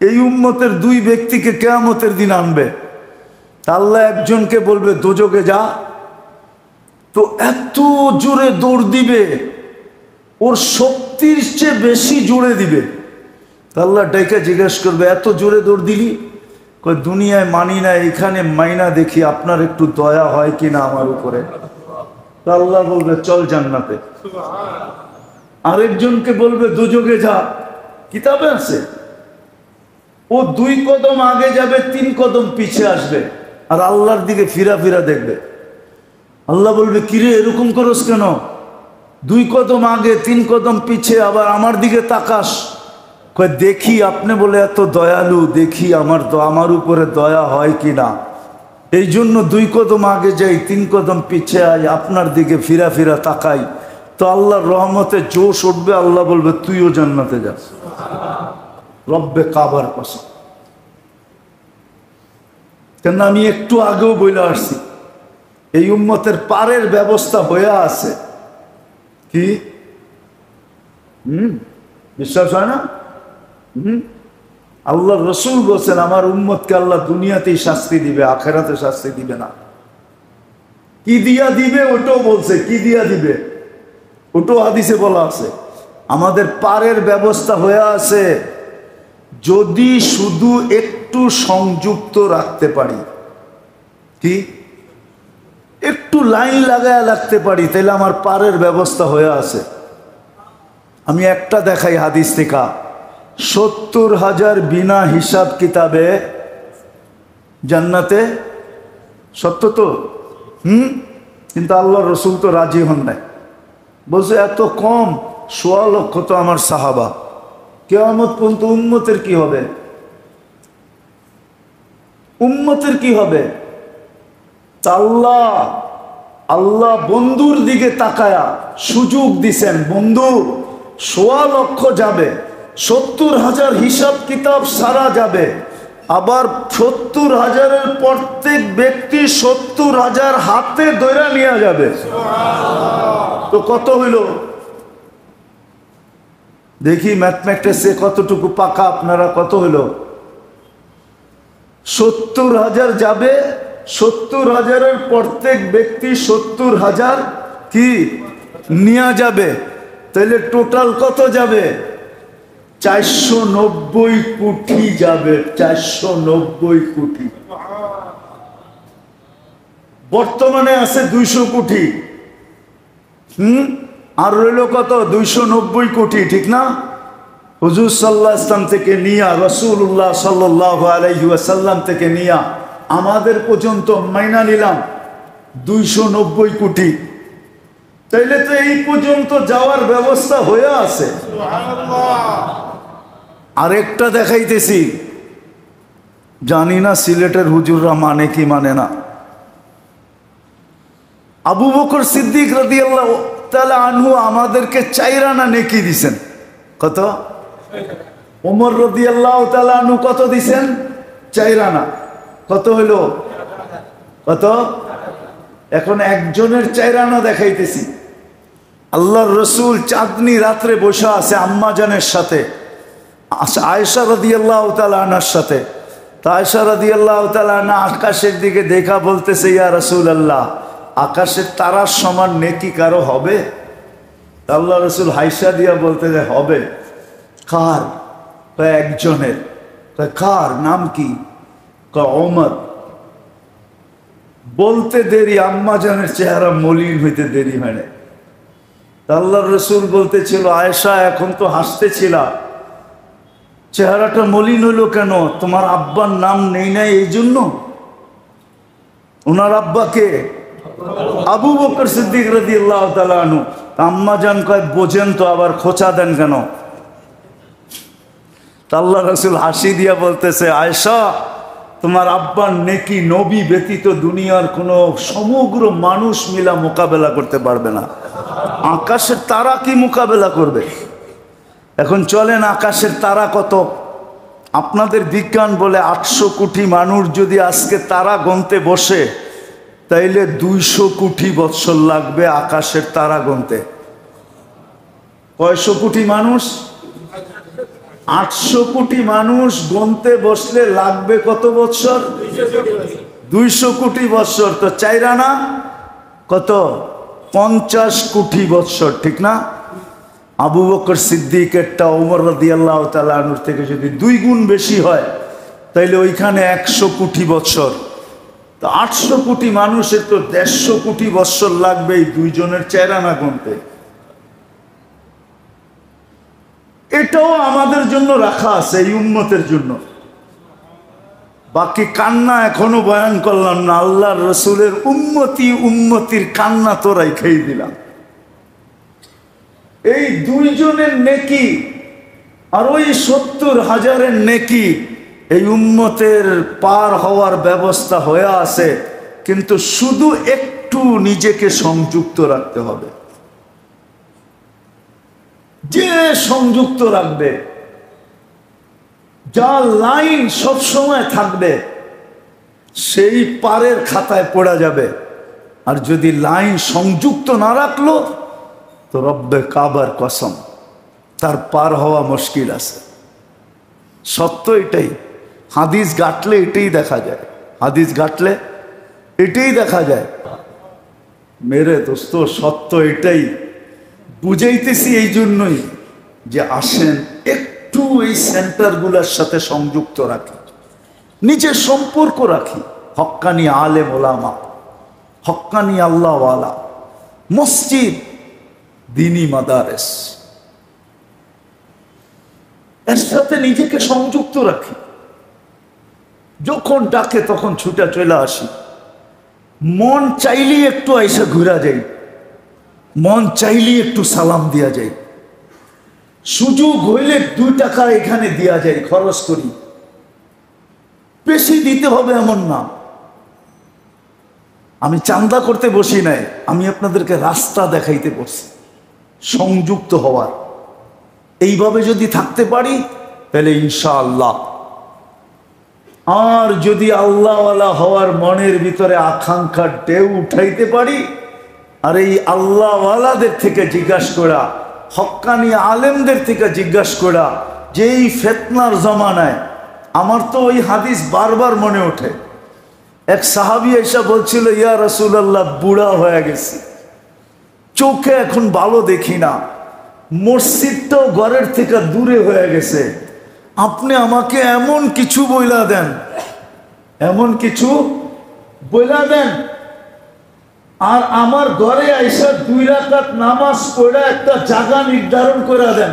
এই উম্মতের দুই ব্যক্তিকে কিয়ামতের দিন আনবে। আল্লাহ একজনকে বলবে দোজখে যা, তো এত জোরে দৌড় দিবে, ওর শক্তির চেয়ে বেশি জোরে দিবে। আল্লাহ ডেকে জিজ্ঞেস করবে এত জোরে দৌড় দিলি? কয় দুনিয়ায় মানি না, এখানে মাইনা দেখি আপনার একটু দয়া হয় কিনা আমার উপরে। আল্লাহ বলবে চল জান্নাতে। আরেকজনকে বলবে দোজখে যা, কিতাবে আছে, ও 2 কদম আগে যাবে, 3 কদম পিছে আসবে, আর আল্লাহর দিকে ফিরা ফিরা দেখবে। আল্লাহ বলবে কিরে এরকম করস কেন? 2 কদম আগে 3 কদম পিছে, আবার আমার দিকে তাকাস। কয় দেখি আপনি বলে এত দয়ালু, দেখি আমার উপরে দয়া হয় কিনা, এই জন্য 2 কদম আগে যাই, 3 কদম পিছে আই, আপনার দিকে ফিরা ফিরা তাকাই। তো আল্লাহর রহমতে জোশ উঠবে, আল্লাহ বলবে তুইও জান্নাতে যাস। রব্বে কাবার কসম। কেন আমি একটু আগেও বলে আসছি, এই উম্মতের পারের ব্যবস্থা হয়ে আছে। কি বিশ্বাস হয় না? আল্লাহ রসুল বলছেন আমার উম্মতকে আল্লাহ দুনিয়াতেই শাস্তি দিবে, আখেরাতে শাস্তি দিবে না। কি দিয়া দিবে ওটাও বলছে, কি দিয়া দিবে ওটাও হাদিসে বলা আছে। আমাদের পারের ব্যবস্থা হয়ে আছে, যদি শুধু একটু সংযুক্ত রাখতে পারি, কি একটু লাইন লাগায় রাখতে পারি, তাহলে আমার পারের ব্যবস্থা হয়ে আছে। আমি একটা দেখাই হাদিস থেকে, 70,000 বিনা হিসাব কিতাবে জান্নাতে। সত্য তো? কিন্তু আল্লাহ রসুল তো রাজি হন নাই, বলছে এত কম, 1.25 লক্ষ তো আমার সাহাবা। কিয়ামত পর্যন্ত উম্মতের কি হবে? উম্মতের কি হবে? আল্লাহ বন্ধুর দিকে তাকায়া সুযোগ দিছেন, বন্ধু 1.25 লক্ষ যাবে, 70,000 হিসাব কিতাব সারা যাবে, আবার 70,000-এর প্রত্যেক ব্যক্তি 70,000 হাতে ধরে নিয়ে যাবে। তো কত হইল দেখি, ম্যাথমেটিক্সে কতটুকু পাকা আপনারা? কত হইল? 70,000 যাবে, 70,000-এর প্রত্যেক ব্যক্তি 70,000 কি নিয়ে যাবে, তাহলে টোটাল কত যাবে? 490 কোটি যাবে। 490 কোটি। বর্তমানে আছে 200 কোটি। আর রইল কত? 290 কোটি, ঠিক না? হুজুর সাল্লাল্লাহু আলাইহি ওয়াসাল্লাম থেকে নিয়া, রাসূলুল্লাহ সাল্লাল্লাহু আলাইহি ওয়াসাল্লাম থেকে নিয়া আমাদের পর্যন্ত মাইনা নিলাম 290 কোটি। তাইলে তো এই পর্যন্ত যাওয়ার ব্যবস্থা হয়ে আছে। আরেকটা দেখাইতেছি, জানি না সিলেটের হুজুররা মানে কি মানে না। আবু বকর সিদ্দিক রাদিয়াল্লাহু তাআলা আনহু আমাদেরকে 4 আনা নেকি দিছেন। কত? ওমর রাদিয়াল্লাহু তাআলা আনহু কত দিছেন? 4 আনা। কত হইল? কত? এখন একজনের 4 আনা দেখাইতেছি। আল্লাহর রসুল চাঁদনি রাত্রে বসে আছে আম্মা জানের সাথে, আয়েশা রাদিয়াল্লাহু তাআলা আনহার সাথে। তা আয়েশা রাদিয়াল্লাহু তাআলা আনহা আকাশের দিকে দেখা বলতেছে, ইয়া রাসূলুল্লাহ, আকাশের তারার সমান নেকি কারো হবে? আল্লাহ রসুল হাইসা দিয়া বলতেছে হবে। কার? একজনের। কার? নাম কি? ওমর। বলতে দেরি, আম্মা জানের চেহারা মলিন হইতে দেরি হয় না। আল্লাহ রসুল বলতেছিল, আয়েশা এখন তো হাসতেছিল, চেহারাটা মলিন হইল কেন? তোমার আব্বার নাম নেই নাই এই জন্য? ওনার আব্বাকে আবু বকর সিদ্দিক রাদিয়াল্লাহু তাআলা আনহু। আম্মা জান কয় বোঝেন তো, আবার খোঁচা দেন কেন? আল্লাহ রসুল হাসি দিয়া বলতেছে, আয়েশা, তোমার আব্বার নেকি নবী ব্যতীত দুনিয়ার কোনো সমগ্র মানুষ মিলা মোকাবেলা করতে পারবে না। আকাশের তারা কি মোকাবেলা করবে? এখন চলেন, আকাশের তারা কত? আপনাদের বিজ্ঞান বলে 800 কোটি মানুষ যদি আজকে তারা গণতে বসে, তাইলে 200 কোটি বৎসর লাগবে আকাশের তারা গণতে। কয়শো কোটি মানুষ? 800 কোটি মানুষ গণতে বসলে লাগবে কত বৎসর? 200 কোটি বৎসর। তো চাইরানা কত? 50 কোটি বৎসর, ঠিক না? আবু বকর সিদ্দিকেরটা ওমর রাদিয়াল্লাহু তাআলা আনহুর থেকে যদি 2 গুণ বেশি হয় তাইলে ওইখানে 100 কোটি বৎসর। তো 800 কোটি মানুষের তো 150 কোটি বৎসর লাগবে এই 2 জনের চাইরানা গুনতে। এটাও আমাদের জন্য রাখা আছে, এই উম্মতের জন্য। বাকি কান্না এখনো বয়ান করলাম না, আল্লাহর রসুলের উম্মতির কান্না তো রাইখাই দিলাম। এই 2 জনের নেকি আর ওই 70,000-এর নেকি এই উম্মতের পার হওয়ার ব্যবস্থা হয়ে আছে, কিন্তু শুধু একটু নিজেকে সংযুক্ত রাখতে হবে। যে সংযুক্ত রাখবে, যা লাইন সব সময় থাকবে, সেই পারের খাতায় পড়া যাবে। আর যদি লাইন সংযুক্ত না রাখলো তো রব্বে কাবার কসম তার পার হওয়া মুশকিল আছে। সত্য এটাই। হাদিস ঘাটলে এটাই দেখা যায়, হাদিস ঘাটলে এটাই দেখা যায়। মেরে দোস্ত, সত্য এটাই। বুঝাইতেছি এই জন্যই যে আসেন একটু এই সেন্টারগুলোর সাথে সংযুক্ত রাখি, নিজের সম্পর্ক রাখি। হক্কানি আলেম ওলামা, হক্কানি আল্লাহওয়ালা, মসজিদ, দিনী মাদারেস, এর সাথে নিজেকে সংযুক্ত রাখি। যখন ডাকে তখন ছুটে চলে আসি। মন চাইলেই একটু আইসা ঘুরা যাই, মন চাইলেই একটু সালাম দিয়া যায়। সুযোগ হইলে 2 টাকা এখানে দিয়া যায়, খরচ করি। বেশি দিতে হবে এমন না। আমি চান্দা করতে বসি নাই, আমি আপনাদেরকে রাস্তা দেখাইতে বসছি সংযুক্ত হওয়ার। এইভাবে যদি থাকতে পারি তাহলে ইনশাআল্লাহ। আর যদি আল্লাহওয়ালা হওয়ার মনের ভিতরে আকাঙ্ক্ষার ঢেউ উঠাইতে পারি, আর এই আল্লাহওয়ালাদের থেকে জিজ্ঞাসা করা, হক্কানি আলেমদের থেকে জিজ্ঞাসা করা যে এই ফিতনার জমানায়, আমার তো ওই হাদিস বারবার মনে ওঠে। এক সাহাবী এসে বলছিল, ইয়া রাসূলুল্লাহ, বুড়া হয়ে গেছি, চোখে এখন ভালো দেখি না, মসজিদটাও ঘরের থেকে দূরে হয়ে গেছে, আপনি আমাকে এমন কিছু বইলা দেন, এমন কিছু বইলা দেন, আর আমার ঘরে আইসা 2 রাকাত নামাজ পড়ে একটা জায়গা নির্ধারণ করে দেন,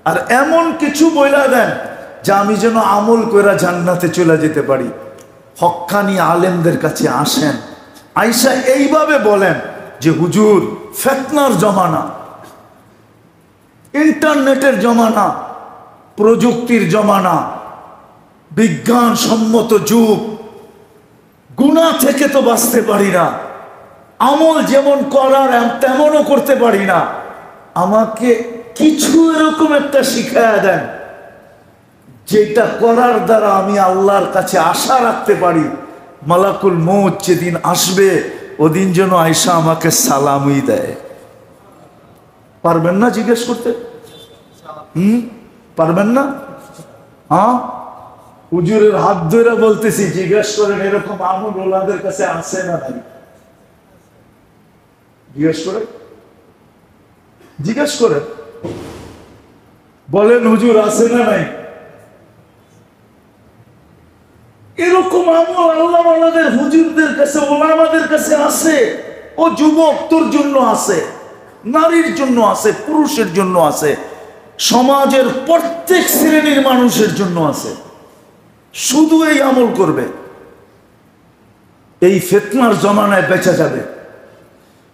আর এমন কিছু বইলা দেন যা আমি যেন আমল করে জান্নাতে চলে যেতে পারি। হক্কানি আলেমদের কাছে আসেন, আইসা এইভাবে বলেন যে হুজুর, ফিতনার জমানা, ইন্টারনেটের জমানা, প্রযুক্তির জমানা, বিজ্ঞান সম্মত যুগ, গুনাহ থেকে তো বাঁচতে পারি না, আমল যেমন করার তেমনও করতে পারি না, আমাকে কিছু এরকম একটা শিখায়া দেন যেটা করার দ্বারা আমি আল্লাহর কাছে আশা রাখতে পারি মালাকুল মউত যেদিন আসবে ওদিন যেন আয়েশা আমাকে সালামই দেয়। পারবেন না জিজ্ঞেস করতে? পারবেন না? হ্যাঁ, হুজুরের হাত ধরে বলতেছি, জিজ্ঞেস করেন এরকম আমল ওলাদের কাছে আছে না নাই? জিজ্ঞেস করেন, জিজ্ঞেস করেন, বলেন হুজুর আছে না নাই? এরকম আমল আল্লাহ ওয়ালাদের হুজুরদের কাছে, ওলামাদের কাছে আছে। ও যুবক, তোর জন্য আছে, নারীর জন্য আছে, পুরুষের জন্য আছে, সমাজের প্রত্যেক শ্রেণীর মানুষের জন্য আছে। শুধু এই আমল করবে, এই ফিতনার জমানায় বেঁচে যাবে।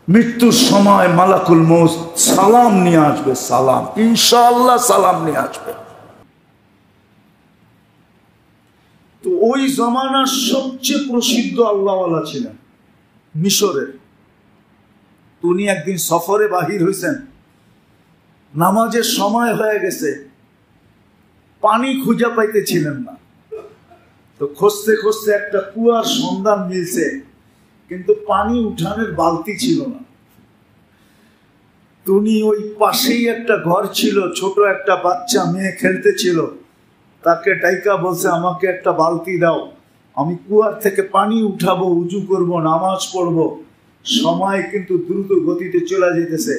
মৃত্যুর সময় মালাকুল মউত সালাম নিয়ে আসবে, সালাম, ইনশাআল্লাহ সালাম নিয়ে আসবে। তো ওই জমানার সবচেয়ে প্রসিদ্ধ আল্লাহওয়ালা ছিলেন মিশরের। উনি একদিন সফরে বাহির হয়েছেন, নামাজের সময় হয়ে গেছে, পানি খুঁজে পাইতেছিলেন না। তো খুঁজতে খুঁজতে একটা কুয়ার সন্ধান মিলছে, কিন্তু পানি উঠানের বালতি ছিল না। তুমি ওই পাশেই একটা ঘর ছিল, ছোট একটা বাচ্চা মেয়ে খেলতেছিল, তাকে ডাইকা বলছে আমাকে একটা বালতি দাও, আমি কুয়ার থেকে পানি উঠাবো, উজু করব, নামাজ পড়ব। সময় কিন্তু দ্রুত গতিতে চলে যেতেছে।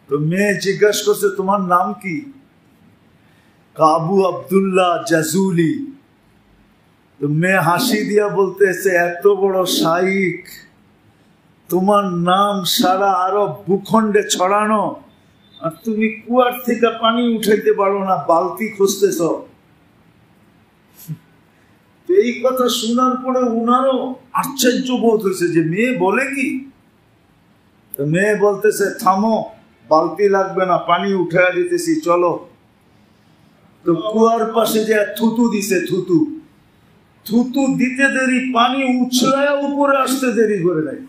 তো মেয়ে জিজ্ঞাসা করছে তোমার নাম কি? আবু আব্দুল্লাহ জাজুলি। তো মেয়ে হাসি দিয়া বলতেছে এত বড় শাইখ, তোমার নাম সারা আরব ভূখণ্ডে ছড়ানো, আর তুমি কুয়ার থেকে পানি উঠাইতে পারো না, বালতি খুঁজতেছ। এই কথা শোনার পরে উনারও আশ্চর্য বোধ হয়েছে যে মেয়ে বলে কি। তো মেয়ে বলতেছে থামো, বালতি লাগবে না, পানি উঠাইয়া দিতেছি, চলো। তো কুয়ার পাশে যে থুতু দিছে, থুতু দিতে দেরি, পানি উছলায় উপরে আসতে দেরি করে নাই।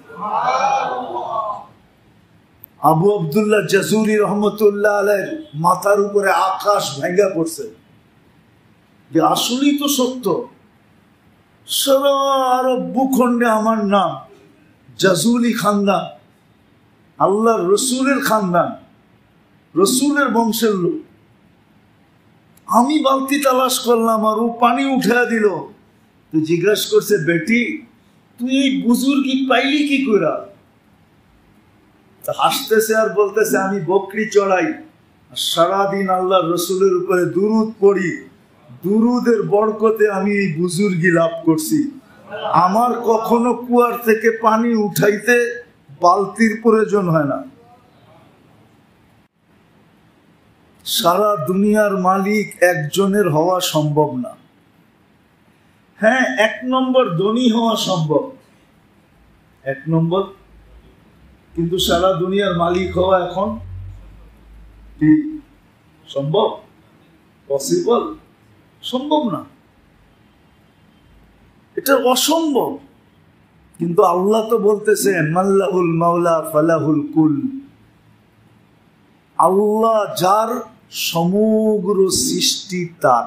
আবু আব্দুল্লাহ জাজুরি রহমতুল্লাহ আলাইহির মাথার উপরে আকাশ ভেঙে পড়ছে যে আসলেই তো সত্য, সারা আরব ভূখণ্ডে আমার নাম জাজুলি খানদান, আল্লাহর রসুলের খানদান, রসুলের বংশের লোক। আমি বালতি তালাশ করলাম আর ও পানি উঠা দিল। তো জিজ্ঞাসা করছে বেটি তুই এই বুজুর্গি পাইলি কি করে? হাসতেছে আর বলতেছে আমি বকরি চড়াই, সারাদিন আল্লাহর রসুলের উপরে দুরুদ পড়ি, দুরুদের বরকতে আমি এই বুজুর্গি লাভ করছি। আমার কখনো কুয়ার থেকে পানি উঠাইতে বালতির প্রয়োজন হয় না। সারা দুনিয়ার মালিক একজনের হওয়া সম্ভব না। হ্যাঁ, 1 নম্বর ধনী হওয়া সম্ভব, 1 নম্বর, কিন্তু সারা দুনিয়ার মালিক হওয়া এখন কি সম্ভব? পসিবল? সম্ভব না, এটা অসম্ভব। কিন্তু আল্লাহ তো বলতেছেন মাল্লাহুল মাওলা ফালাহুল কুল, আল্লাহ যার সমগ্র সৃষ্টি তার।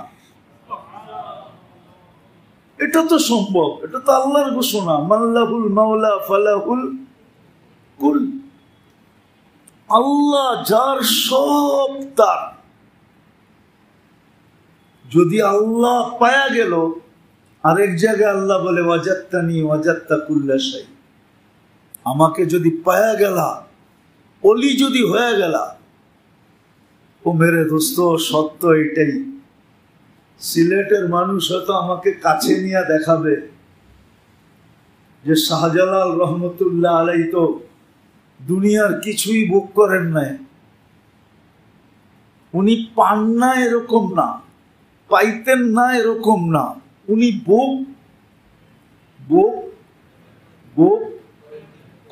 এটা তো সম্ভব, এটা তো আল্লাহর ঘোষণা, মাল্লাহুল মাওলা ফালাহুল কুল। আল্লাহ যার সব তার। যদি আল্লাহ পায়া গেল, আরেক জায়গায় আল্লাহ বলে ওয়াজাত্তানি ওয়াজাত্তা কুল্লা শাই, আমাকে যদি পায়া গেলা, অলি যদি হয়ে গেলা। ও মেরে দোস্ত, সত্য এটাই। সিলেটের মানুষ হয়তো আমাকে কাছে নিয়ে দেখাবে যে শাহজালাল রহমতুল্লাহ আলাই তো দুনিয়ার কিছুই ভোগ করেন নাই, উনি পান না এরকম না, পাইতেন না এরকম না, উনি ভোগ ভোগ ভোগ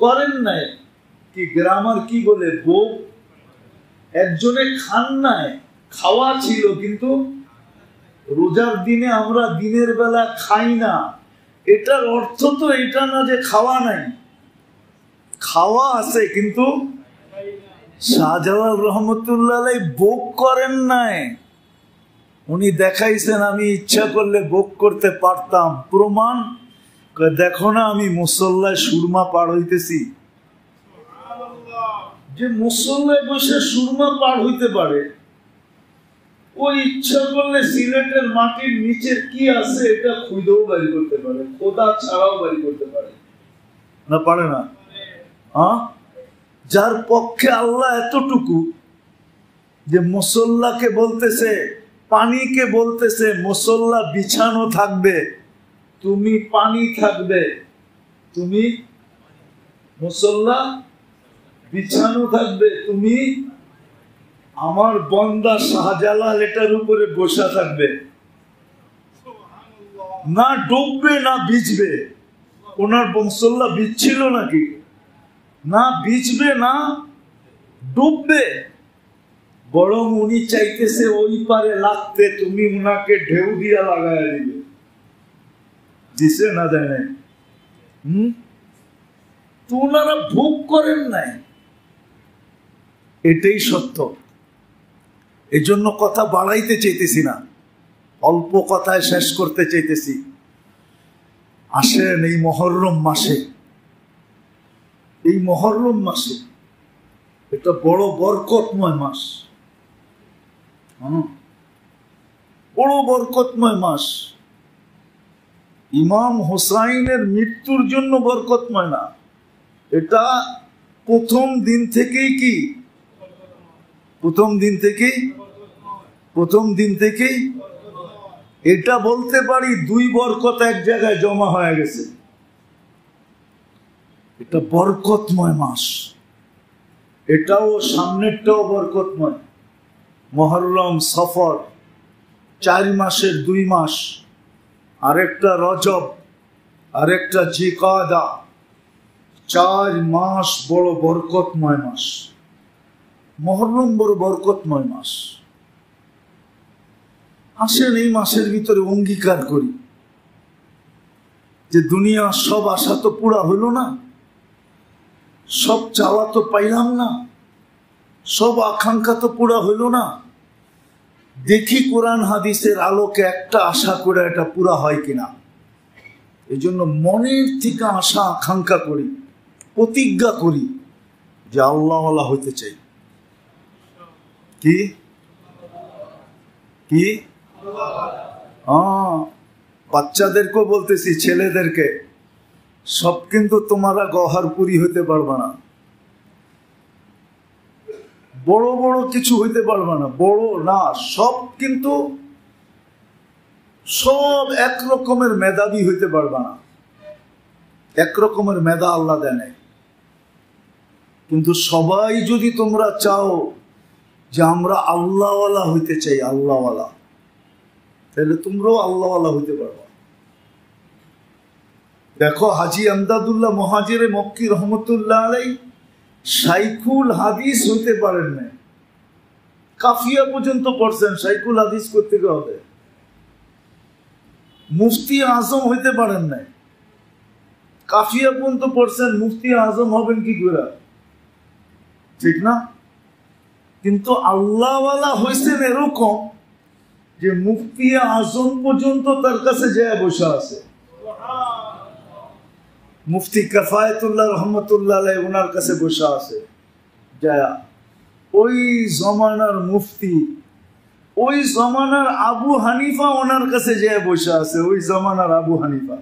করেন নাই। কি গ্রামার কি বলে, ভোগ একজনে খান নাই, খাওয়া ছিল, কিন্তু রোজার দিনে আমরা দিনের বেলা খাই না, এটার অর্থ তো এটা না যে খাওয়া নাই, খাওয়া আছে কিন্তু শাহজালাল রহমতুল্লাহ আলাইহি ভোগ করেন নাই। উনি দেখাইছেন আমি ইচ্ছা করলে ভোগ করতে পারতাম। প্রমাণ? দেখো না আমি মুসল্লায় সুরমা পার হইতেছি। যে মুসল্লায় বসে সুরমা পার হইতে পারে, ও ইচ্ছা করলে সিলেটের মাটির নিচে কি আছে এটা খুঁজেও বাড়ি করতে পারে, খোদা ছাড়াও বাড়ি করতে পারে না? পারে না? যার পক্ষে আল্লাহ এতটুকু যে মুসল্লাকে বলতেছে, পানিকে বলতেছে মুসল্লা বিছানো থাকবে, তুমি পানি থাকবে, তুমি মুসল্লা বিছানো থাকবে, তুমি আমার বন্দা শাহজালাল এটার উপরে বসা থাকবে, না ডুববে না ভিজবে। ওনার মুসল্লা ভিজছিল নাকি? না ভিজবে না ডুববে, বরং উনি চাইতেছে ওই পারে লাগতে, তুমি উনাকে ঢেউ দিয়া লাগাইয়া দিবে। দিছে না দেয় নাই? তো ওনারা ভোগ করেন নাই, এটাই সত্য। এই জন্য কথা বাড়াইতে চাইতেছি না, অল্প কথায় শেষ করতে চাইতেছি। আসেন এই মহররম মাসে, এই মহররম মাসে এটা বড় বরকতময় মাস, বড় বরকতময় মাস। ইমাম হোসাইনের মৃত্যুর জন্য বরকতময় না, এটা প্রথম দিন থেকেই কি, প্রথম দিন থেকেই এটা বলতে পারি দুই বরকত এক জায়গায় জমা হয়ে গেছে। এটা বরকতময় মাস, এটাও সামনেরটাও বরকতময়। মুহররম, সফর, 4 মাসের 2 মাস, আরেকটা রজব, আরেকটা জিকাদা, 4 মাস বড় বরকতময় মাস। মুহররম বড় বরকতময় মাস। আসেন এই মাসের ভিতরে অঙ্গীকার করি যে দুনিয়ার সব আশা তো পুরা হইল না, সব চাওয়া তো পাইলাম না, সব আকাঙ্ক্ষা তো পুরা হইল না। দেখি কোরআন হাদিসের আলোকে একটা আশা করে এটা পুরা হয় কিনা। এই জন্য মনের থেকে আশা আকাঙ্ক্ষা করি, প্রতিজ্ঞা করি যে আল্লাহওয়ালা হইতে চাই। কি কি বাচ্চাদেরকেও বলতেছি, ছেলেদেরকে, সব কিন্তু তোমরা গহরপুরি হইতে পারবে না, বড় বড় কিছু হইতে পারবে না, বড় না সব, কিন্তু সব একরকমের মেধাবী হইতে পারবে না। একরকমের মেধা আল্লাহ দেয় নাই। কিন্তু সবাই যদি তোমরা চাও যে আমরা আল্লাহওয়ালা হইতে চাই, আল্লাহওয়ালা, তাহলে তোমরাও আল্লাহওয়ালা হইতে পারবা। দেখো হাজী আমদাদুল্লাহ মুহাজিরে মক্কি রহমতুল্লাহ আলাইহি শাইখুল হাদিস হইতে পারেন না, কাফিয়া পর্যন্ত পড়ছেন। শাইখুল হাদিস করতে হবে, মুফতি আজম হইতে পারেন নাই, কাফিয়া পর্যন্ত পড়ছেন। মুফতি আজম হবেন কি করে? ঠিক না? কিন্তু আল্লাহওয়ালা হয়েছেন এরকম যে মুফতি আজম পর্যন্ত তার কাছে যায় বসে আছে। মুফতি কাফায়েতুল্লাহ রহমতুল্লাহ আলাইহি ওনার কাছে বসে আছে যায়া। ওই জমানার মুফতি, ওই জমানার আবু হানিফা ওনার কাছে যায় বসে আছে। ওই জমানার আবু হানিফা,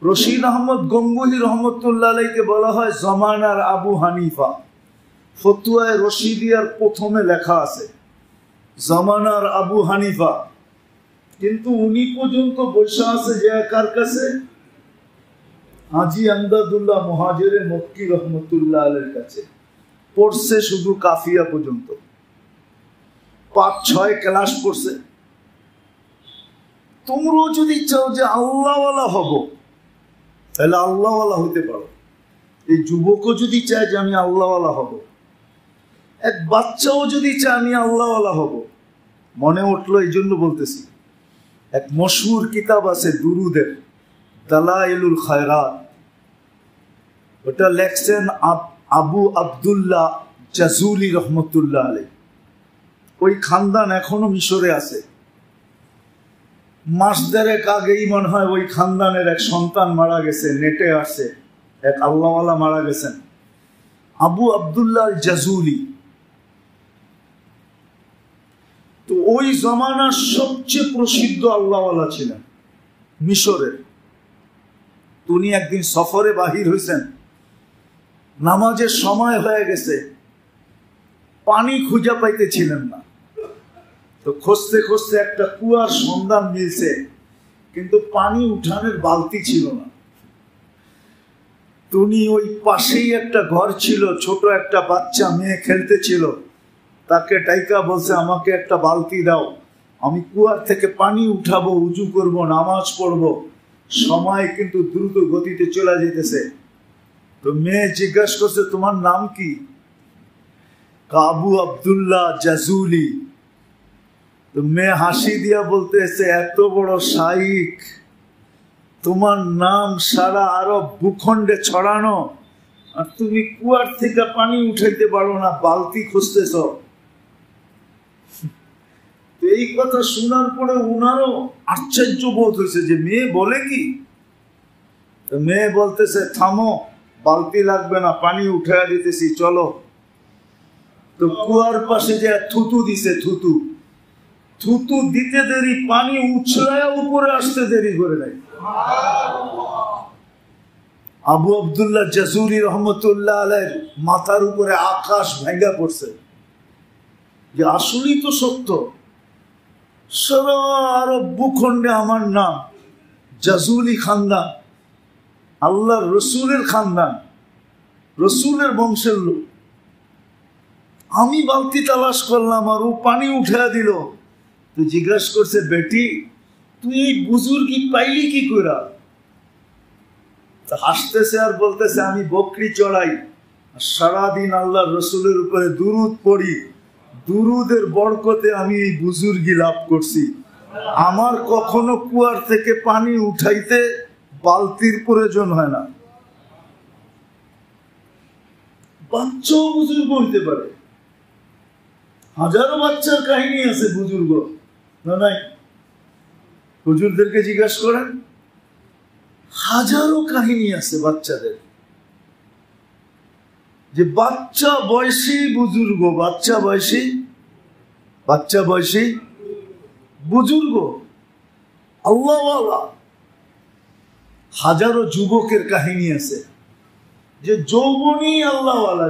রশিদ আহমদ গঙ্গুহি রহমতুল্লাহ আলাইহিকে বলা হয় জমানার আবু হানিফা। ফতুয়ায়ে রশিদিয়ার প্রথমে লেখা আছে জমানার আবু হানিফা। কিন্তু উনি পর্যন্ত বসে আছে যে কার কাছে? হাজী আমদাদুল্লাহ মুহাজিরে মক্কি রহমতুল্লাহ আলাইহির কাছে। পড়ছে শুধু কাফিয়া পর্যন্ত, 5-6 ক্লাস পড়ছে। তোমরাও যদি চাও যে আল্লাহওয়ালা হব, তাহলে আল্লাহওয়ালা হইতে পারো। এই যুবকও যদি চায় যে আমি আল্লাহওয়ালা হব, এক বাচ্চাও যদি চায় আমি আল্লাহওয়ালা হব, মনে উঠলো এই জন্য বলতেছি। এক মশহুর কিতাব আছে দুরুদের, দালাইলুল খায়রাত, ওটা লেখছেন আবু আব্দুল্লাহ জাজুলি রহমতুল্লাহ আলাইহি। ওই খানদান এখনো মিশরে আছে। মাস দেড়েক আগেই মনে হয় ওই খানদানের এক সন্তান মারা গেছে, নেটে আসে, এক আল্লাহওয়ালা মারা গেছেন, আবু আব্দুল্লাহ জাজুলি। তো ওই জমানার সবচেয়ে প্রসিদ্ধ আল্লাহওয়ালা ছিলেন মিশরের। উনি একদিন সফরে বাহির হয়েছেন, নামাজের সময় হয়ে গেছে, পানি খুঁজে পাইতেছিলেন না। তো খুঁজতে খুঁজতে একটা কুয়ার সন্ধান মিলছে, কিন্তু পানি উঠানের বালতি ছিল না। উনি ওই পাশেই একটা ঘর ছিল, ছোট একটা বাচ্চা মেয়ে খেলতেছিল, তাকে ডাইকা বলছে আমাকে একটা বালতি দাও, আমি কুয়ার থেকে পানি উঠাবো, উজু করব, নামাজ পড়ব। সময় কিন্তু দ্রুত গতিতে চলে যেতেছে। তো মেয়ে জিজ্ঞাসা করছে তোমার নাম কি? আবু আব্দুল্লাহ জাজুলি। তো মেয়ে হাসি দিয়া বলতেছে এত বড় শাইখ, তোমার নাম সারা আরব ভূখণ্ডে ছড়ানো, আর তুমি কুয়ার থেকে পানি উঠাইতে পারো না, বালতি খুঁজতেছ। এই কথা শোনার পরে উনারও আশ্চর্য বোধ হয়েছে যে মেয়ে বলে কি। তো মেয়ে বলতেছে থামো, বালতি লাগবে না, পানি উঠাইয়া দিতেছি, চলো। তো কুয়ার পাশে যে থুতু দিছে, থুতু থুতু দিতে দেরি, পানি উছলায় উপরে আসতে দেরি করে নাই। আবু আব্দুল্লাহ জাজুরি রহমতুল্লাহ আলাইহির মাথার উপরে আকাশ ভেঙে পড়ছে, যে আসলেই তো সত্য। সারা আরব ভূখণ্ডে আমার নাম জাজুলি খানদান, আল্লাহর রসুলের খানদান, রসুলের বংশের লোক। আমি বালতি তালাশ করলাম আর ও পানি উঠে দিল। তো জিজ্ঞাসা করছে, বেটি তুই এই বুজুর্গি পাইলি কি করে? হাসতেছে আর বলতেছে, আমি বকরি চড়াই, সারাদিন আল্লাহ রসুলের উপরে দুরুদ পড়ি, দুরুদের বরকতে আমি এই বুজুর্গি লাভ করছি। আমার কখনো কুয়ার থেকে পানি উঠাইতে বালতির প্রয়োজন হয় না। বাচ্চাও বুজুর্গ হইতে পারে, হাজারো বাচ্চার কাহিনী আছে বুজুর্গ, না নাই? হুজুরদেরকে জিজ্ঞাসা করেন, হাজারো কাহিনী আছে বাচ্চাদের, যে বাচ্চা বয়সী বুজুর্গ, বাচ্চা বয়সী বুজুর্গ আল্লাহওয়ালা। হাজারো যুবকের কাহিনী আছে, যে যৌবনী আল্লাহওয়ালা,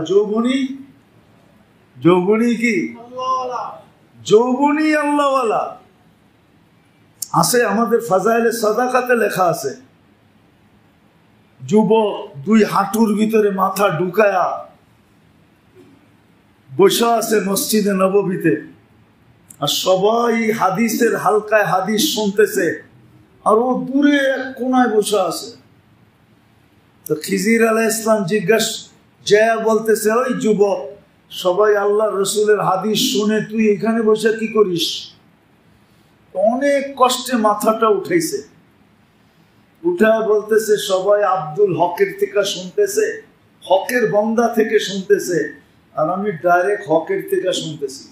যৌবনী কি যৌবনী আল্লাহওয়ালা আছে। আমাদের ফাজাইলে সাদাকাতে লেখা আছে, যুবক দুই হাঁটুর ভিতরে মাথা ঢুকায়া বসে আছে মসজিদে নববীতে, আর সবাই হাদিসের হালকায় হাদিস শুনতেছে, আর ও দূরে এক কোনায় বসে আছে। তো খিজির আলাইহিস সালাম জিজ্ঞাসা বলতেছে, ওই যুবক, সবাই আল্লাহ রসুলের হাদিস শুনে তুই এখানে বসে কি করিস? অনেক কষ্টে মাথাটা উঠাইছে, উঠা বলতেছে, সবাই আব্দুল হকের থেকে শুনতেছে, হকের বন্দা থেকে শুনতেছে, আর আমি ডাইরেক্ট হকের থেকে শুনতেছি।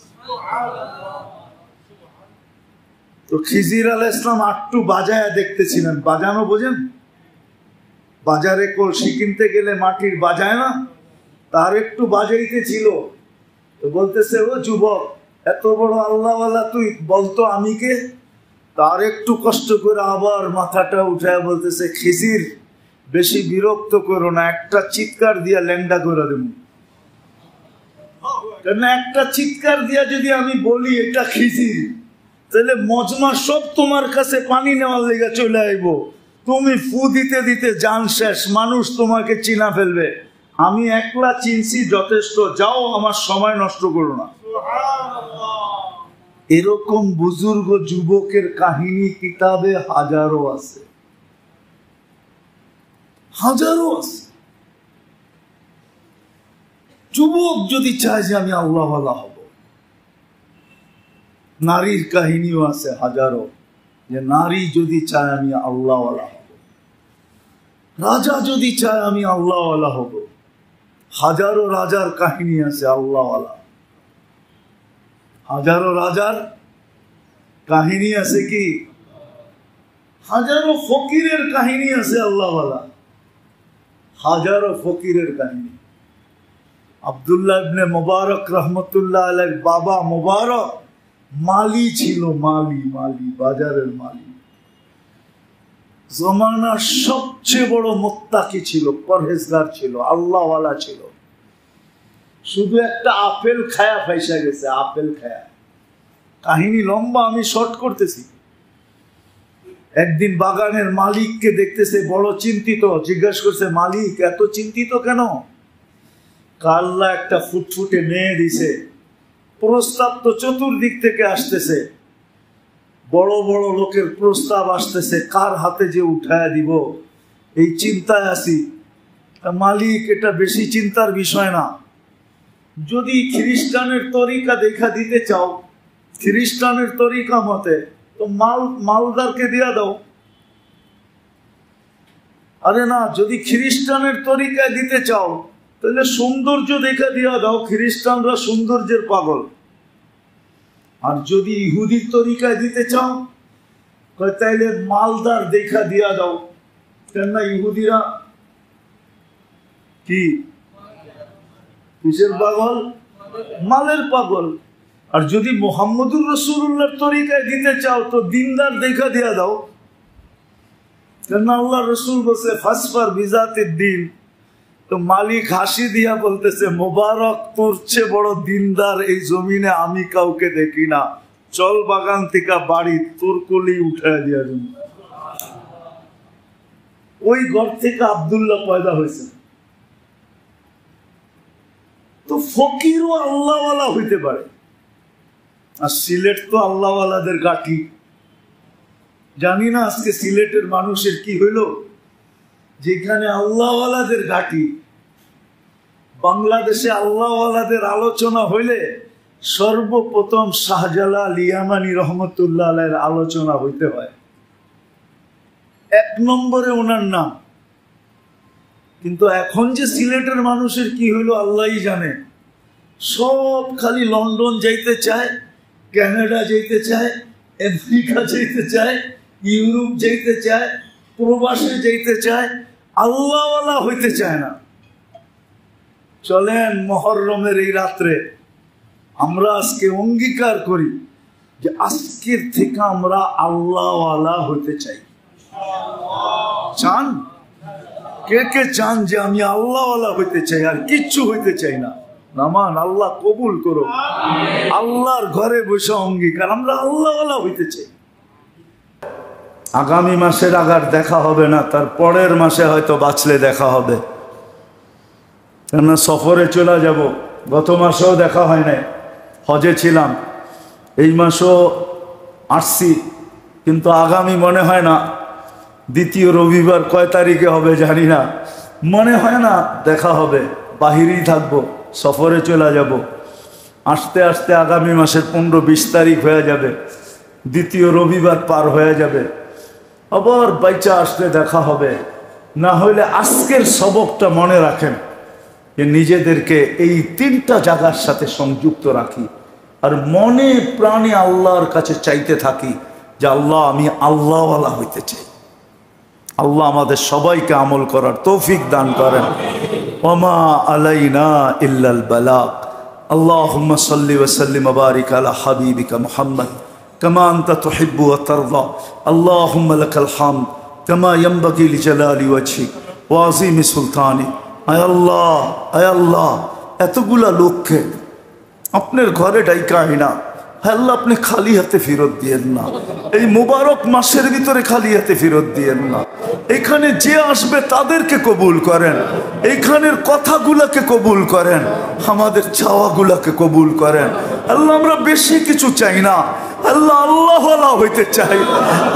তো খিজির আলাইহিস সালাম একটু বাজায় দেখতেছিলেন, বাজানো বোঝেন? বাজারে কলসি কিনতে গেলে মাটির বাজায় না, তার একটু বাজাইতে ছিল। তো বলতেছে, ও যুবক, এত বড় আল্লাহওয়ালা তুই, বলতো আমি কে? তার একটু কষ্ট করে আবার মাথাটা উঠায় বলতেছে, খিজির বেশি বিরক্ত করো না, একটা চিৎকার দিয়া ল্যাংডা করে দেব। কেন একটা চিৎকার দিয়া যদি আমি বলি এটা খিজির, তাহলে মজমা সব তোমার কাছে পানি নেওয়ার লেগে চলে আইব, তুমি ফু দিতে দিতে জান শেষ, মানুষ তোমাকে চিনা ফেলবে। আমি একলা চিনছি যথেষ্ট, যাও, আমার সময় নষ্ট করো না। এরকম বুজুর্গ যুবকের কাহিনী কিতাবে হাজারো আছে, হাজারো আছে। যুবক যদি চায় যে আমি আল্লাহওয়ালা হব, নারীর কাহিনীও আছে হাজারো, যে নারী যদি চায় আমি আল্লাহওয়ালা হব, রাজা যদি চায় আমি আল্লাহওয়ালা হব, হাজারো রাজার কাহিনী আছে আল্লাহওয়ালা, হাজারো রাজার কাহিনী আছে কি, হাজারো ফকিরের কাহিনী আছে আল্লাহওয়ালা, হাজারো ফকিরের কাহিনী। আব্দুল্লাহ ইবনে মুবারক রহমতুল্লাহ আলাইহির বাবা মুবারক মালি ছিল, মালি, বাজারের মালি। জমানার সবচেয়ে বড় মুত্তাকি ছিল, পরহেজগার ছিল, আল্লাহওয়ালা ছিল। শুধু একটা আপেল খায়া ফাইসা গেছে, আপেল খায়া। কাহিনী লম্বা, আমি শর্ট করতেছি। একদিন বাগানের মালিককে দেখতেছে বড় চিন্তিত, জিজ্ঞাসা করছে, মালিক এত চিন্তিত কেন? আল্লাহ একটা ফুটফুটে মেয়ে দিছে, প্রস্তাব তো চতুর্দিক থেকে আসতেছে, বড় বড় লোকের প্রস্তাব আসতেছে, কার হাতে যে উঠায়া দিব, এই চিন্তায় আছি। মালিক, এটা বেশি চিন্তার বিষয় না, যদি খ্রিস্টানের তরিকা দেখা দিতে চাও, খ্রিস্টানের তরিকা মতে, তো মালদারকে দিয়া দাও। আরে না, যদি খ্রিস্টানের তরিকায় দিতে চাও তাহলে সৌন্দর্য দেখা দিয়া দাও, খ্রিস্টানরা সৌন্দর্যের পাগল। আর যদি ইহুদির তরিকায় দিতে চাও তাইলে মালদার দেখা দিয়া দাও, কেননা ইহুদিরা কি কিসের পাগল? মালের পাগল। আর যদি মুহাম্মদুর রাসূলুল্লাহর তরিকায় দিতে চাও তো দিনদার দেখা দিয়া দাও। কেন আল্লাহ রসুল বলছে ফাসফার বিজাতির দিন। তো মালিক হাসি দিয়া বলতেছে মোবারক, তোর চেয়ে বড় দিনদার এই জমিনে আমি কাউকে দেখি না। চল বাগান থেকে বাড়ি, তোর কোলেই উঠায় দিয়া দিন। ওই ঘর থেকে আব্দুল্লাহ পয়দা হয়েছে। তো ফকিরও আল্লাহওয়ালা হইতে পারে। আর সিলেট তো আল্লাহওয়ালাদের ঘাঁটি। জানি না আজকে সিলেটের মানুষের কি হইল, যেখানে আল্লাহওয়ালাদের ঘাঁটি। বাংলাদেশে আল্লাহওয়ালাদের আলোচনা হইলে সর্বপ্রথম শাহজালাল ইয়ামানি রহমতুল্লাহ আলাইহির আলোচনা হইতে হয়, 1 নম্বরে ওনার নাম। কিন্তু এখন যে সিলেটের মানুষের কি হইল আল্লাহই জানে। সব খালি লন্ডন যাইতে চায়, কানাডা যাইতে চায়, আমেরিকা যাইতে চায়, ইউরোপ যাইতে চায়, প্রবাসে যাইতে চায়, আল্লাহওয়ালা হইতে চায় না। চলেন মুহররমের এই রাত্রে আমরা আজকে অঙ্গীকার করি যে আজকের থেকে আমরা আল্লাহওয়ালা হইতে চাই। চান? কে কে চান যে আমি আল্লাহওয়ালা হইতে চাই, আর কিচ্ছু হইতে চাই না? নামান, আল্লাহ কবুল করো। আল্লাহর ঘরে বসে অঙ্গীকার, আমরা আল্লাহওয়ালা হইতে চাই। আগামী মাসের আগার দেখা হবে না, তার পরের মাসে হয়তো বাঁচলে দেখা হবে। কেননা সফরে চলে যাব। গত মাসেও দেখা হয় নাই, হজে ছিলাম। এই মাসও আসছি, কিন্তু আগামী মনে হয় না। দ্বিতীয় রবিবার কয় তারিখে হবে জানি না, মনে হয় না দেখা হবে। বাহিরেই থাকবো, সফরে চলে যাব। আস্তে আস্তে আগামী মাসের 15-20 তারিখ হয়ে যাবে, দ্বিতীয় রবিবার পার হয়ে যাবে। আবার বাইচা আসতে দেখা হবে। না হইলে আজকের সবকটা মনে রাখেন যে নিজেদেরকে এই 3টা জায়গার সাথে সংযুক্ত রাখি, আর মনে প্রাণে আল্লাহর কাছে চাইতে থাকি যে আল্লাহ আমি আল্লাহওয়ালা হইতে চাই। আল্লাহ আমাদের সবাইকে আমল করার তৌফিক দান করেন। ওমা আলাইনা ইল্লাল বালাগ। আল্লাহুম্মা সাল্লি ওয়া সাল্লিম ওয়া বারিক আলা হাবিবিকা মুহাম্মদ কামা আনতা তুহিব্বু ওয়া তারদা। আল্লাহুম্মা লাকাল হামদ কামা ইয়ানবাগি লিজালালি ওয়াজহিক ওয়া আযীমি সুলতানিক। আয় আল্লাহ, আয় আল্লাহ, এতগুলা লোককে আপনার ঘরে ডাইকা না, আল্লাহ আপনি খালি হাতে ফেরত দিয়েন না। এই মুবারক মাসের ভিতরে খালি হাতে ফেরত দিয়েন না। এখানে যে আসবে তাদেরকে কবুল করেন, এইখানের কথাগুলাকে কবুল করেন, আমাদের চাওয়াগুলাকে কবুল করেন। আল্লাহ আমরা বেশি কিছু চাই না, আল্লাহ আল্লাহওয়ালা হইতে চাই।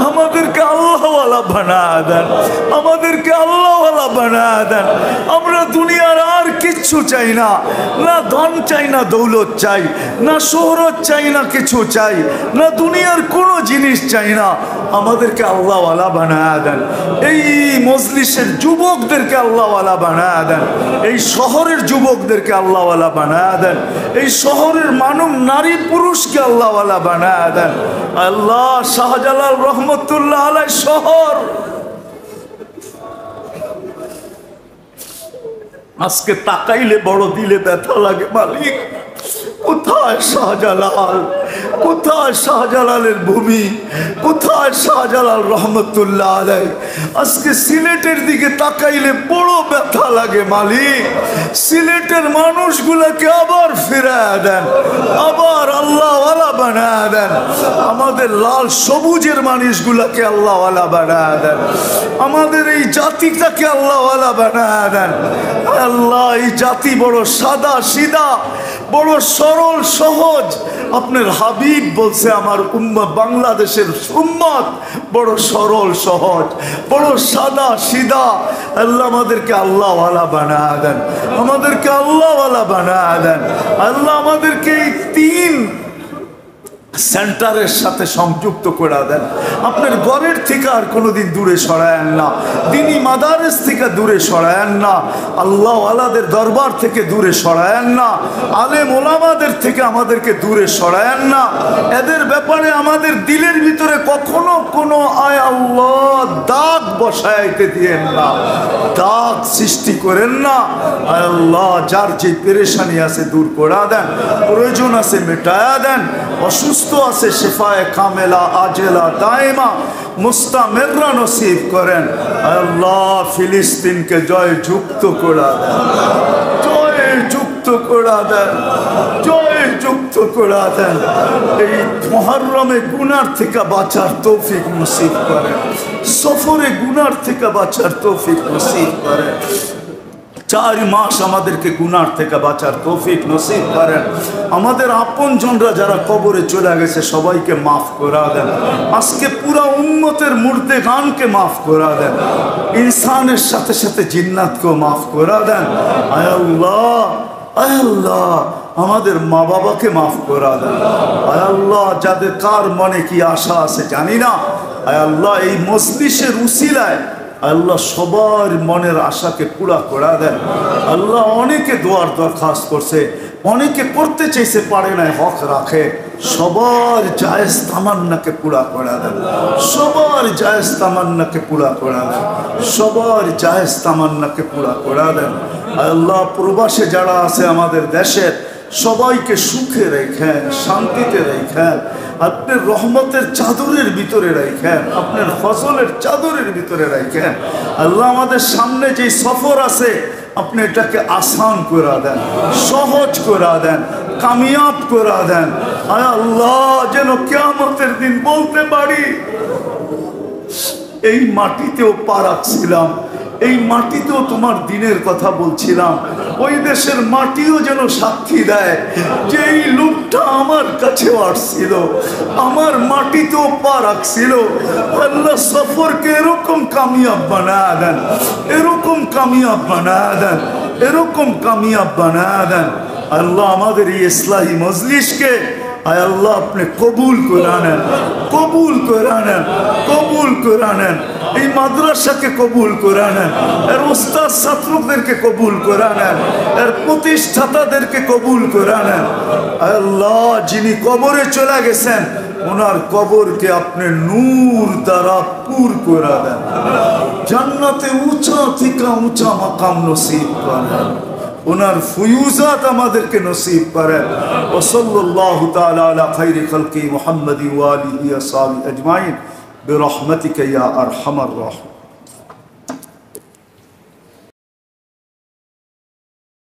আমাদেরকে আল্লাহওয়ালা বানায় দেন, আমাদেরকে আল্লাহওয়ালা বানায় দেন। আমরা দুনিয়ার আর কিচ্ছু চাই না, না ধন চাই, না দৌলত চাই, না শোহরত চাই, না কিছু চাই না, দুনিয়ার কোনো জিনিস চাই না। আমাদেরকে আল্লাহওয়ালা বানায় দেন। এই মজলিসের যুবকদেরকে আল্লাহওয়ালা বানায় দেন, এই শহরের যুবকদেরকে আল্লাহওয়ালা বানায় দেন, এই শহরের মানব নারী পুরুষকে আল্লাহওয়ালা বানায় দেন। আল্লাহ শাহজালাল রহমতুল্লাহ আলাইহি শহর আজকে তাকাইলে বড় দিলে ব্যথা লাগে। মালিক, কোথায় শাহজালাল? কোথায় শাহজালালের ভূমি? কোথায় শাহজালাল রহমতুল্লাহ আলাইহি? আজকে সিলেটের দিকে তাকাইলে বড় ব্যথা লাগে। মালিক, সিলেটের মানুষগুলোকে আবার ফিরায় দেন, আবার আল্লাহওয়ালা বানায় দেন। আমাদের লাল সবুজের মানুষগুলোকে আল্লাহওয়ালা বানায় দেন, আমাদের এই জাতিটাকে আল্লাহওয়ালা বানায় দেন। আল্লাহ, এই জাতি বড় সাদা সিধা, বড় সরল সহজ। আপনার হাবিব বলছে আমার উম্মত, বাংলাদেশের উম্মত বড় সরল সহজ, বড় সাদা সিধা। আল্লাহ আমাদেরকে আল্লাহওয়ালা বানায় দেন, আমাদেরকে আল্লাহওয়ালা বানায় দেন। আল্লাহ আমাদেরকে এই 3 সেন্টারের সাথে সংযুক্ত করে দেন। আপনার ঘরের থেকে আর কোনোদিন দূরে সরায়েন না, দ্বীনি মাদারেস থেকে দূরে সরায়েন না, আল্লাহওয়ালাদের দরবার থেকে দূরে সরায়েন না, আলেম ওলামাদের থেকে আমাদেরকে দূরে সরায়েন না। এদের ব্যাপারে আমাদের দিলের ভিতরে কখনো কোনো আয় আল্লাহ দাগ বসাইতে দিয়েন না, দাগ সৃষ্টি করেন না। আল্লাহ যার যে পেরেশানি আছে দূর করে দেন, প্রয়োজন আছে মেটায়া দেন, অসুস্থ আছে শেফায়ে কামেলা আজেলা দায়মা মুস্তামেররা নসিব করেন। আল্লাহ ফিলিস্তিনকে জয় যুক্ত করে দেন, জয় যুক্ত করে দেন, জয় যুক্ত করে দেন। এই মুহররমে গুনার থেকে বাঁচার তৌফিক নসিব করেন, সফরে গুনার থেকে বাঁচার তৌফিক নসিব করেন। 4 মাস আমাদেরকে গুনার থেকে বাঁচার তৌফিক নসিব করেন। আমাদের আপনজনরা যারা কবরে চলে গেছে সবাইকে মাফ করে দেন। আজকে পুরা উম্মতের মুর্দেগানকে মাফ করে দেন, ইনসানের সাথে সাথে জিন্নাতকেও মাফ করে দেন। আয় আল্লাহ, আয় আল্লাহ আমাদের মা বাবাকে মাফ করে দেন। আয় আল্লাহ যাদের কার মনে কি আশা আছে জানি না, আয় আল্লাহ এই মজলিসের উসিলায় আল্লাহ সবার মনের আশাকে পুরা করে দেন। আল্লাহ অনেকে দোয়ার দরখাস্ত করছে, অনেকে করতে চাইছে পারে নাই, হক রাখে। সবার জায়েজ তামান্নাকে পুরা করে দেন, সবার জায়েজ তামান্নাকে পুরা করে দেন, সবার জায়েজ তামান্নাকে পুরা করে দেন। আল্লাহ প্রবাসে যারা আছে আমাদের দেশের সবাইকে সুখে রেখেন, শান্তিতে রেখেন, আপনার রহমতের চাদরের ভিতরে রাখেন, আপনার ফজলের চাদরের ভিতরে রাখেন। আল্লাহ আমাদের সামনে যে সফর আছে আপনি এটাকে আসান করে দেন, সহজ করে দেন, কামিয়াব করে দেন। আয় আল্লাহ যেন কিয়ামতের দিন বলতে পারি এই মাটিতেও পা রাখছিলাম, এই মাটিতেও তোমার দিনের কথা বলছিলাম। ওই দেশের মাটিও যেন সাক্ষী দেয় যে এই লোকটা আমার কাছে আসছিল, আমার মাটিতেও পা রাখছিল। আল্লাহ সফরকে এরকম কামিয়াব বানায়া দেন, এরকম কামিয়াব বানায়া দেন, এরকম কামিয়াব বানায়া দেন। আল্লাহ আমাদের এই ইসলাহি মজলিসকে আয় আল্লাহ আপনি কবুল করে নেন, কবুল করে নেন, কবুল করে নেন। এই মাদ্রাসাকে কবুল করে নেন, এর ওস্তাদ ছাত্রদেরকে কবুল করে নেন, এর প্রতিষ্ঠাতাদেরকে কবুল করে নেন। আল্লাহ যিনি কবরে চলে গেছেন ওনার কবরকে আপনি নূর দ্বারা পুর করে দেন, জান্নাতে উঁচা থেকে উঁচা মাকাম নসিব করেন, ওনার ফুয়ুজাত আমাদেরকে নসিব করেন। ওয়া সাল্লাল্লাহু তাআলা আলা খায়রি খালকি মুহাম্মাদি ওয়া আলিহি ওয়া সাহবিহি আজমাইন বিরহমাতিকা ইয়া আরহামার রাহিমিন।